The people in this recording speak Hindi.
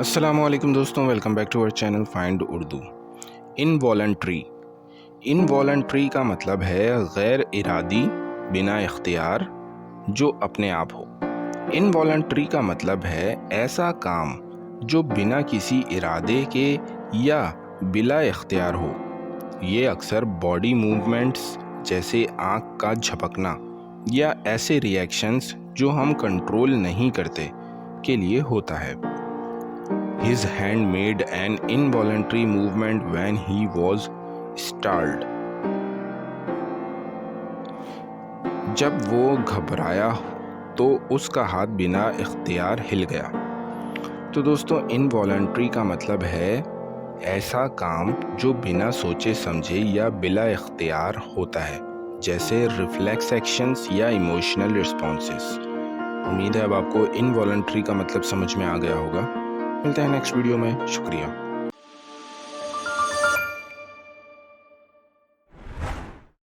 अस्सलामुअलैकुम दोस्तों, welcome back to our channel find Urdu. Involuntary. Involuntary का मतलब है गैर इरादी, बिना इख्तियार, जो अपने आप हो। इनवॉलंट्री का मतलब है ऐसा काम जो बिना किसी इरादे के या बिला इख्तियार हो। ये अक्सर बॉडी मूवमेंट्स जैसे आँख का झपकना या ऐसे रिएक्शंस जो हम कंट्रोल नहीं करते के लिए होता है। His hand made an involuntary movement when he was startled. जब वो घबराया तो उसका हाथ बिना इख्तियार हिल गया। तो दोस्तों, इनवॉलंट्री का मतलब है ऐसा काम जो बिना सोचे समझे या बिला इख्तियार होता है, जैसे रिफ्लेक्स एक्शंस या इमोशनल रिस्पॉन्सेस। उम्मीद है अब आपको इनवॉलंट्री का मतलब समझ में आ गया होगा। मिलते हैं नेक्स्ट वीडियो में। शुक्रिया।